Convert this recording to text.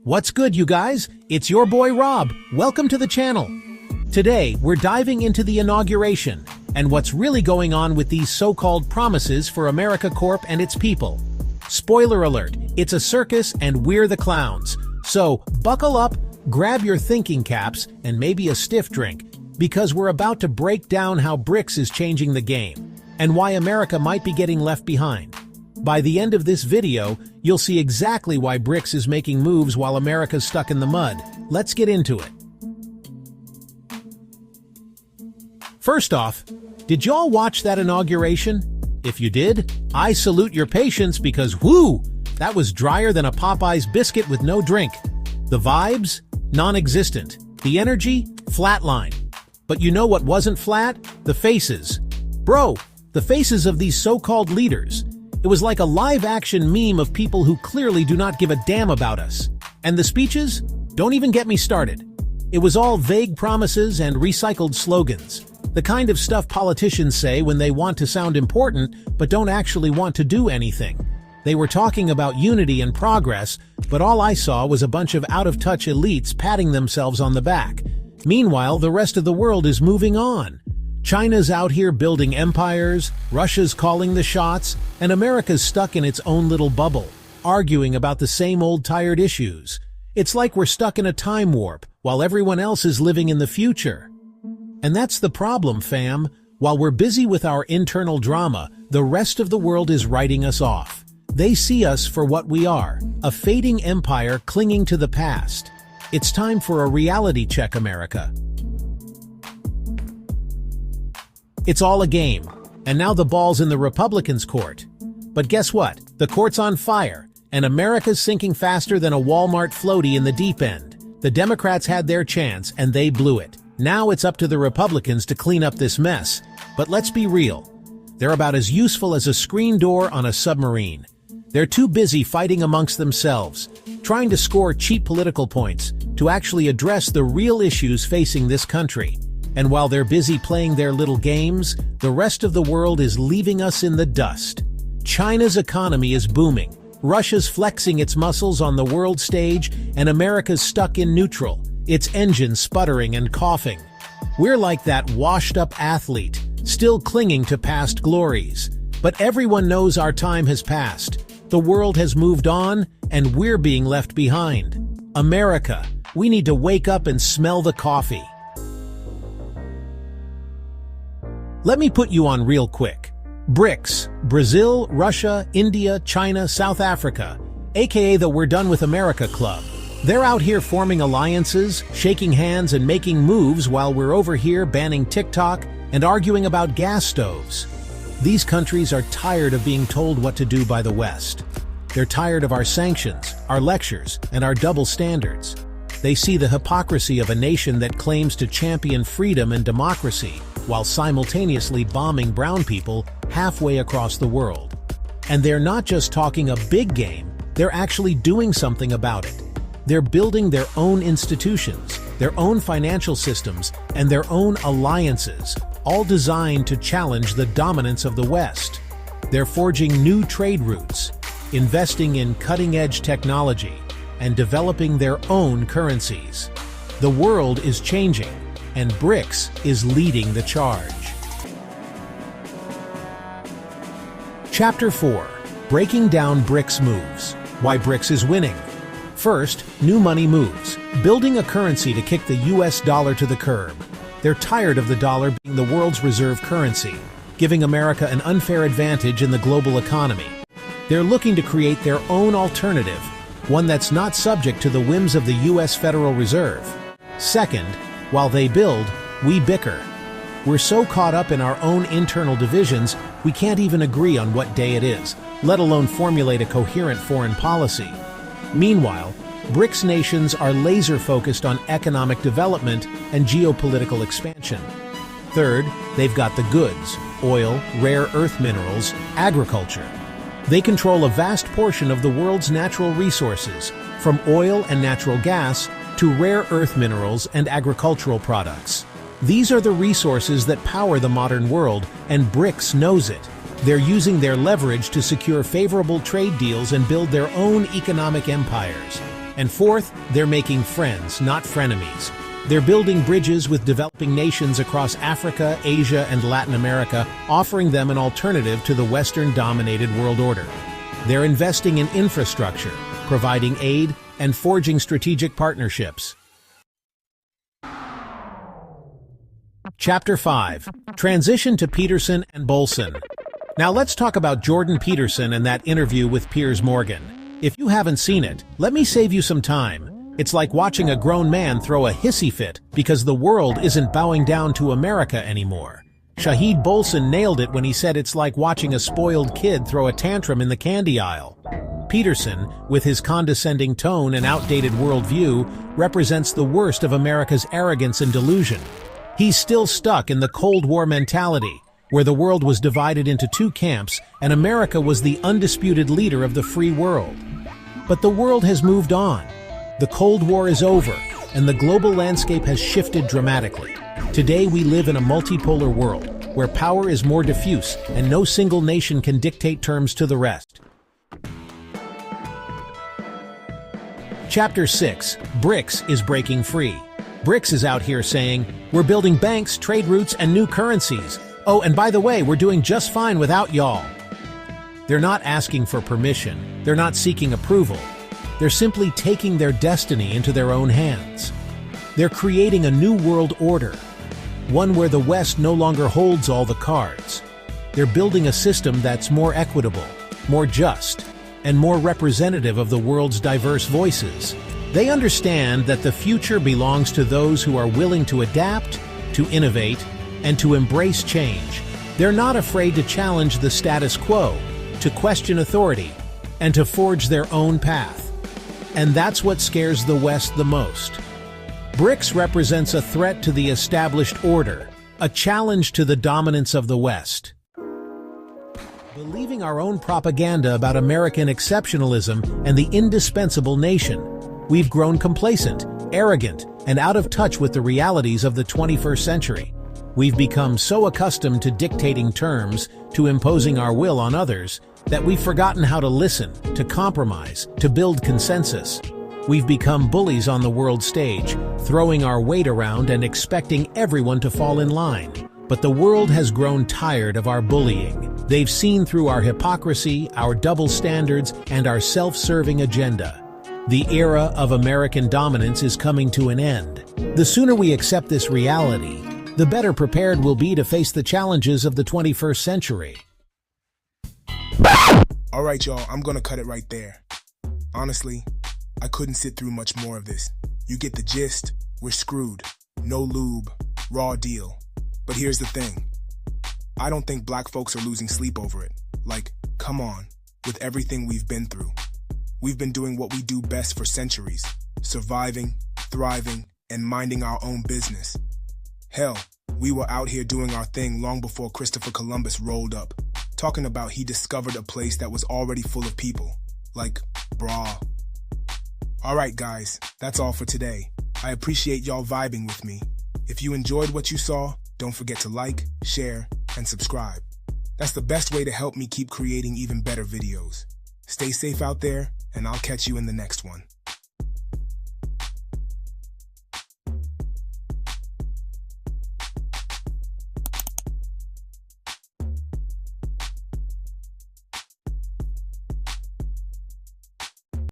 What's good, you guys? It's your boy Rob. Welcome to the channel. Today, we're diving into the inauguration and what's really going on with these so-called promises for America Corp and its people. Spoiler alert, it's a circus and we're the clowns. So, buckle up, grab your thinking caps, and maybe a stiff drink, because we're about to break down how BRICS is changing the game and why America might be getting left behind. By the end of this video, you'll see exactly why BRICS is making moves while America's stuck in the mud. Let's get into it. First off, did y'all watch that inauguration? If you did, I salute your patience because whoo, that was drier than a Popeye's biscuit with no drink. The vibes? Non-existent. The energy? Flatline. But you know what wasn't flat? The faces. Bro, the faces of these so-called leaders. It was like a live-action meme of people who clearly do not give a damn about us. And the speeches? Don't even get me started. It was all vague promises and recycled slogans. The kind of stuff politicians say when they want to sound important but don't actually want to do anything. They were talking about unity and progress, but all I saw was a bunch of out-of-touch elites patting themselves on the back. Meanwhile, the rest of the world is moving on. China's out here building empires, Russia's calling the shots, and America's stuck in its own little bubble, arguing about the same old tired issues. It's like we're stuck in a time warp, while everyone else is living in the future. And that's the problem, fam. While we're busy with our internal drama, the rest of the world is writing us off. They see us for what we are, a fading empire clinging to the past. It's time for a reality check, America. It's all a game, and now the ball's in the Republicans' court. But guess what? The court's on fire, and America's sinking faster than a Walmart floaty in the deep end. The Democrats had their chance, and they blew it. Now it's up to the Republicans to clean up this mess. But let's be real. They're about as useful as a screen door on a submarine. They're too busy fighting amongst themselves, trying to score cheap political points, to actually address the real issues facing this country. And while they're busy playing their little games, the rest of the world is leaving us in the dust. China's economy is booming, Russia's flexing its muscles on the world stage, and America's stuck in neutral, its engine sputtering and coughing. We're like that washed-up athlete, still clinging to past glories. But everyone knows our time has passed. The world has moved on, and we're being left behind. America, we need to wake up and smell the coffee. Let me put you on real quick. BRICS, Brazil, Russia, India, China, South Africa, aka the We're Done with America Club. They're out here forming alliances, shaking hands and making moves while we're over here banning TikTok and arguing about gas stoves. These countries are tired of being told what to do by the West. They're tired of our sanctions, our lectures, and our double standards. They see the hypocrisy of a nation that claims to champion freedom and democracy while simultaneously bombing brown people halfway across the world. And they're not just talking a big game, they're actually doing something about it. They're building their own institutions, their own financial systems, and their own alliances, all designed to challenge the dominance of the West. They're forging new trade routes, investing in cutting-edge technology, and developing their own currencies. The world is changing, and BRICS is leading the charge. Chapter 4. Breaking down BRICS moves. Why BRICS is winning. First, new money moves. Building a currency to kick the US dollar to the curb. They're tired of the dollar being the world's reserve currency, giving America an unfair advantage in the global economy. They're looking to create their own alternative, one that's not subject to the whims of the US Federal Reserve. Second, while they build, we bicker. We're so caught up in our own internal divisions, we can't even agree on what day it is, let alone formulate a coherent foreign policy. Meanwhile, BRICS nations are laser-focused on economic development and geopolitical expansion. Third, they've got the goods: oil, rare earth minerals, agriculture. They control a vast portion of the world's natural resources, from oil and natural gas to rare earth minerals and agricultural products. These are the resources that power the modern world, and BRICS knows it. They're using their leverage to secure favorable trade deals and build their own economic empires. And fourth, they're making friends, not frenemies. They're building bridges with developing nations across Africa, Asia, and Latin America, offering them an alternative to the Western-dominated world order. They're investing in infrastructure, providing aid, and forging strategic partnerships. Chapter 5. Transition to Peterson and Bolsen. Now let's talk about Jordan Peterson and that interview with Piers Morgan. If you haven't seen it, let me save you some time. It's like watching a grown man throw a hissy fit because the world isn't bowing down to America anymore. Shahid Bolsen nailed it when he said it's like watching a spoiled kid throw a tantrum in the candy aisle. Peterson, with his condescending tone and outdated worldview, represents the worst of America's arrogance and delusion. He's still stuck in the Cold War mentality, where the world was divided into two camps and America was the undisputed leader of the free world. But the world has moved on. The Cold War is over, and the global landscape has shifted dramatically. Today we live in a multipolar world, where power is more diffuse and no single nation can dictate terms to the rest. Chapter 6. BRICS is breaking free. BRICS is out here saying, we're building banks, trade routes, and new currencies. Oh, and by the way, we're doing just fine without y'all. They're not asking for permission. They're not seeking approval. They're simply taking their destiny into their own hands. They're creating a new world order, one where the West no longer holds all the cards. They're building a system that's more equitable, more just, and more representative of the world's diverse voices. They understand that the future belongs to those who are willing to adapt, to innovate, and to embrace change. They're not afraid to challenge the status quo, to question authority, and to forge their own path. And that's what scares the West the most. BRICS represents a threat to the established order, a challenge to the dominance of the West. Believing our own propaganda about American exceptionalism and the indispensable nation, we've grown complacent, arrogant, and out of touch with the realities of the 21st century. We've become so accustomed to dictating terms, to imposing our will on others, that we've forgotten how to listen, to compromise, to build consensus. We've become bullies on the world stage, throwing our weight around and expecting everyone to fall in line. But the world has grown tired of our bullying. They've seen through our hypocrisy, our double standards, and our self-serving agenda. The era of American dominance is coming to an end. The sooner we accept this reality, the better prepared we'll be to face the challenges of the 21st century. All right, y'all, I'm gonna cut it right there. Honestly, I couldn't sit through much more of this. You get the gist, we're screwed. No lube, raw deal. But here's the thing. I don't think black folks are losing sleep over it. Like, come on, with everything we've been through. We've been doing what we do best for centuries, surviving, thriving, and minding our own business. Hell, we were out here doing our thing long before Christopher Columbus rolled up, talking about he discovered a place that was already full of people. Like, brah. Alright guys, that's all for today. I appreciate y'all vibing with me. If you enjoyed what you saw, don't forget to like, share, and subscribe. That's the best way to help me keep creating even better videos. Stay safe out there, and I'll catch you in the next one.